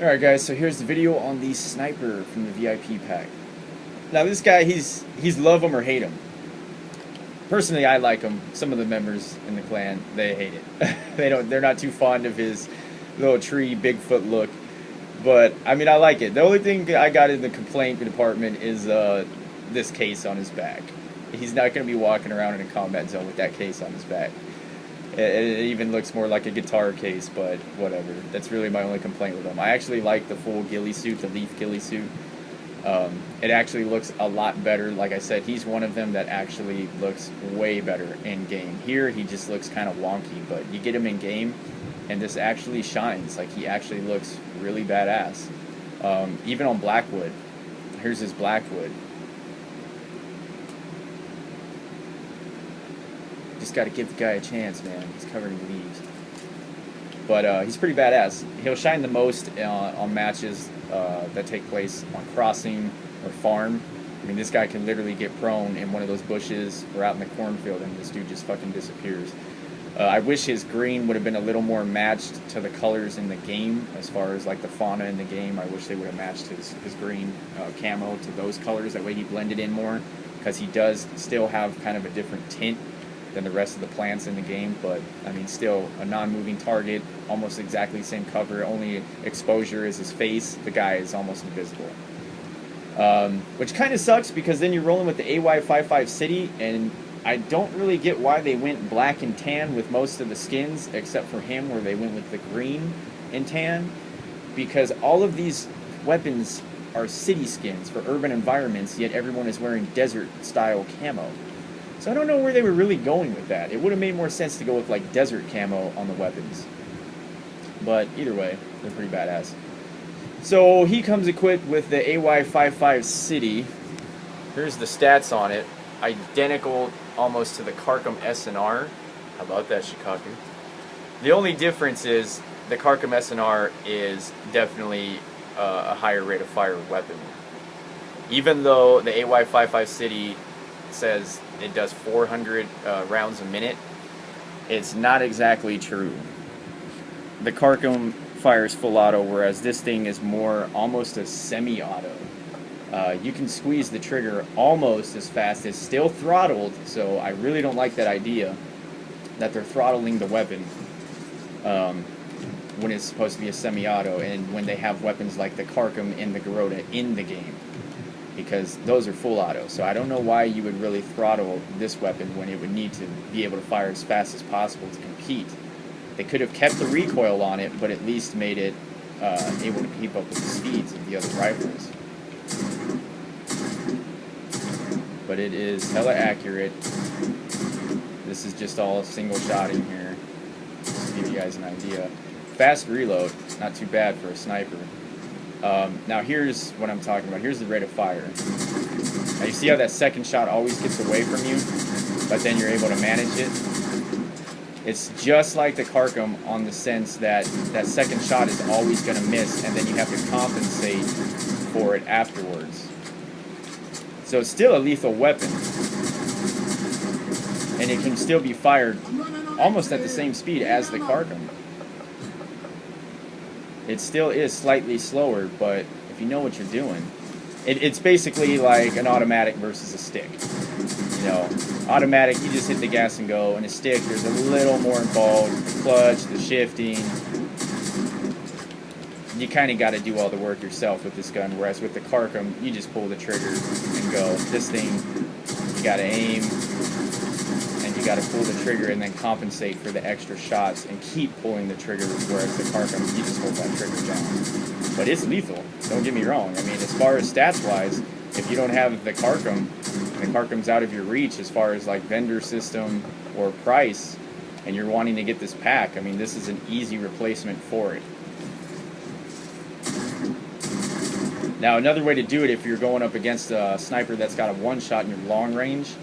Alright guys, so here's the video on the sniper from the VIP pack. Now this guy, he's love him or hate him. Personally, I like him. Some of the members in the clan, they hate it. They're not too fond of his little tree Bigfoot look. But I mean, I like it. The only thing I got in the complaint department is this case on his back. He's not going to be walking around in a combat zone with that case on his back. It even looks more like a guitar case, but whatever. That's really my only complaint with him. I actually like the full ghillie suit, the leaf ghillie suit. It actually looks a lot better. Like I said, he's one of them that actually looks way better in game. Here, he just looks kind of wonky, but you get him in game, and this actually shines. Like, he actually looks really badass. Even on Blackwood. Here's his Blackwood. Just got to give the guy a chance, man. He's covered in leaves. But he's pretty badass. He'll shine the most on matches that take place on crossing or farm. I mean, this guy can literally get prone in one of those bushes or out in the cornfield, and this dude just fucking disappears. I wish his green would have been a little more matched to the colors in the game, as far as like the fauna in the game. I wish they would have matched his green camo to those colors. That way he blended in more, because he does still have kind of a different tint than the rest of the plants in the game, but I mean, still a non-moving target, almost exactly the same cover, only exposure is his face. The guy is almost invisible. Which kind of sucks, because then you're rolling with the AY550, and I don't really get why they went black and tan with most of the skins, except for him, where they went with the green and tan, because all of these weapons are city skins for urban environments, yet everyone is wearing desert-style camo. So I don't know where they were really going with that. It would have made more sense to go with like desert camo on the weapons. But either way, they're pretty badass. So he comes equipped with the AY55 City. Here's the stats on it. Identical almost to the Carcom SNR. How about that, Chicago? The only difference is the Carcom SNR is definitely a higher rate of fire weapon. Even though the AY55 City says it does 400 rounds a minute, it's not exactly true. The Carcom fires full auto, whereas this thing is more almost a semi-auto. You can squeeze the trigger almost as fast. It's still throttled, so I really don't like that idea that they're throttling the weapon when it's supposed to be a semi-auto, and when they have weapons like the Carcom and the Garota in the game, because those are full auto. So I don't know why you would really throttle this weapon when it would need to be able to fire as fast as possible to compete. They could have kept the recoil on it, but at least made it able to keep up with the speeds of the other rifles. But it is hella accurate. This is just all single shotting here, just to give you guys an idea. Fast reload, not too bad for a sniper. Now here's what I'm talking about. Here's the rate of fire. Now you see how that second shot always gets away from you, but then you're able to manage it? It's just like the Carcom on the sense that that second shot is always going to miss, and then you have to compensate for it afterwards. So it's still a lethal weapon, and it can still be fired almost at the same speed as the Carcom. It still is slightly slower, but if you know what you're doing, it's basically like an automatic versus a stick. You know, automatic, you just hit the gas and go, and a stick, there's a little more involved. The clutch, the shifting. You kind of got to do all the work yourself with this gun, whereas with the Carcom, you just pull the trigger and go. This thing, you got to aim, and you got to pull the trigger and then compensate for the extra shots and keep pulling the trigger, whereas the Carcom, you just hold that trigger down. But it's lethal, don't get me wrong. I mean, as far as stats-wise, if you don't have the Carcom's out of your reach as far as like vendor system or price, and you're wanting to get this pack, I mean, this is an easy replacement for it. Now, another way to do it, if you're going up against a sniper that's got a one-shot in your long range,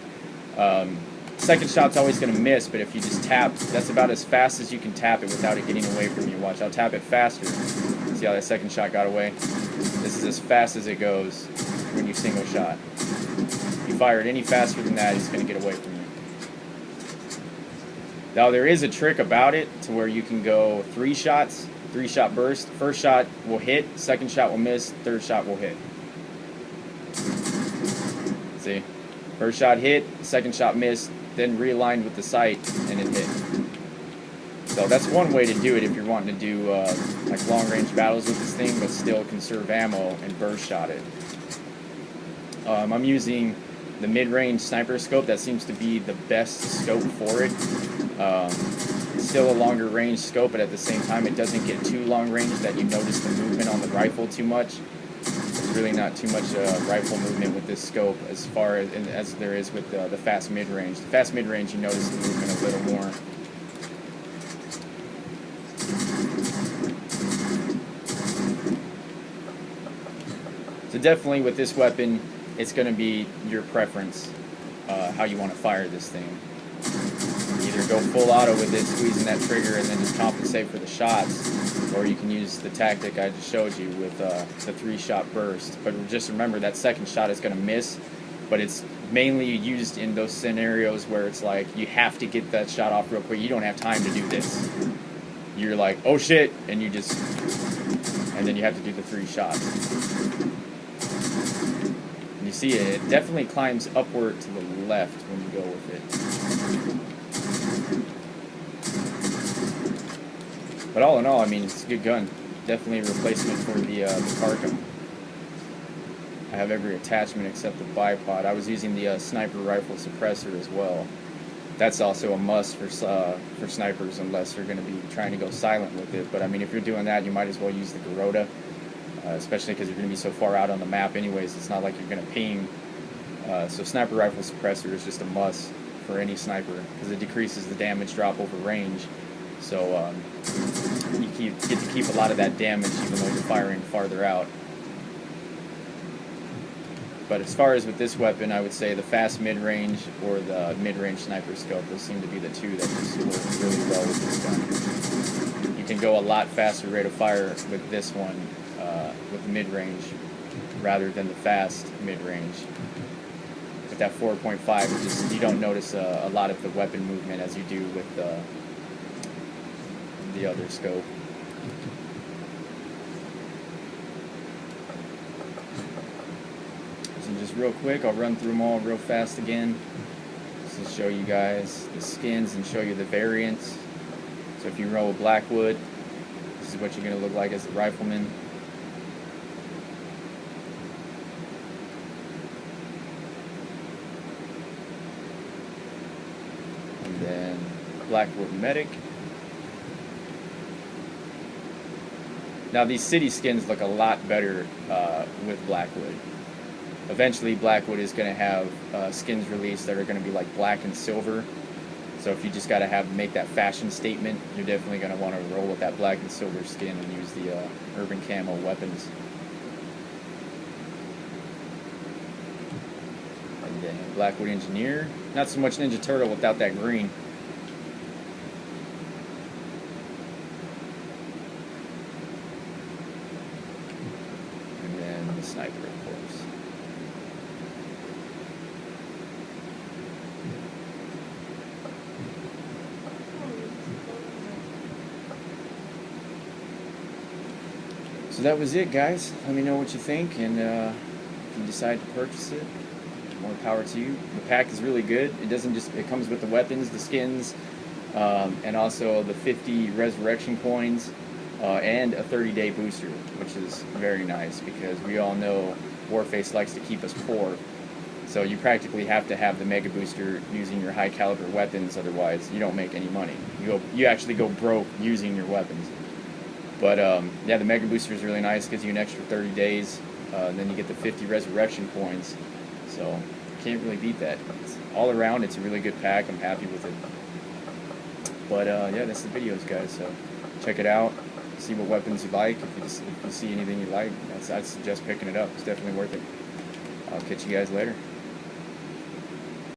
second shot's always going to miss, but if you just tap, that's about as fast as you can tap it without it getting away from you. Watch, I'll tap it faster. See how that second shot got away? This is as fast as it goes when you single shot. If you fire it any faster than that, it's going to get away from you. Now, there is a trick about it to where you can go 3 shots 3-shot burst. First shot will hit, second shot will miss, third shot will hit. See? First shot hit, second shot missed, then realigned with the sight, and it hit. So that's one way to do it if you're wanting to do like long-range battles with this thing, but still conserve ammo and burst shot it. I'm using the mid-range sniper scope. That seems to be the best scope for it. Still a longer range scope, but at the same time it doesn't get too long range that you notice the movement on the rifle too much. There's really not too much rifle movement with this scope as far as there is with the fast mid-range. The fast mid-range you notice the movement a little more. So definitely with this weapon, it's going to be your preference how you want to fire this thing. Either go full auto with it, squeezing that trigger, and then just compensate for the shots, or you can use the tactic I just showed you with the 3-shot burst. But just remember that second shot is going to miss, but it's mainly used in those scenarios where it's like you have to get that shot off real quick. You don't have time to do this. You're like, oh shit, and you just, and then you have to do the 3 shots. And you see it definitely climbs upward to the left when you go with it. But all in all, I mean, it's a good gun. Definitely a replacement for the Carcom. I have every attachment except the bipod. I was using the sniper rifle suppressor as well. That's also a must for snipers unless you're going to be trying to go silent with it. But I mean, if you're doing that, you might as well use the Garota, especially because you're going to be so far out on the map anyways. It's not like you're going to ping. So sniper rifle suppressor is just a must for any sniper because it decreases the damage drop over range. So you get to keep a lot of that damage even though you're firing farther out. But as far as with this weapon, I would say the fast mid-range or the mid-range sniper scope, those seem to be the two that just work really well with this gun. You can go a lot faster rate of fire with this one, with the mid-range, rather than the fast mid-range. With that 4.5, you don't notice a lot of the weapon movement as you do with the other scope. So just real quick, I'll run through them all real fast again, just to show you guys the skins and show you the variants. So if you roll with Blackwood, this is what you're going to look like as a rifleman. And then Blackwood Medic. Now these city skins look a lot better with Blackwood. Eventually Blackwood is going to have skins released that are going to be like black and silver. So if you just got to make that fashion statement, you're definitely going to want to roll with that black and silver skin and use the urban camo weapons. And then Blackwood Engineer. Not so much Ninja Turtle without that green. Sniper, of course. So that was it, guys. Let me know what you think, and if you decide to purchase it, more power to you. The pack is really good. It doesn't just, it comes with the weapons, the skins, and also the 50 resurrection coins. And a 30-day booster, which is very nice because we all know Warface likes to keep us poor. So you practically have to have the mega booster using your high caliber weapons, otherwise you don't make any money. You actually go broke using your weapons. But yeah, the mega booster is really nice, gives you an extra 30 days, and then you get the 50 resurrection coins. So can't really beat that. All around, it's a really good pack. I'm happy with it. But yeah, that's the videos, guys. So check it out. See what weapons you like. If you see anything you like, I'd suggest picking it up. It's definitely worth it. I'll catch you guys later.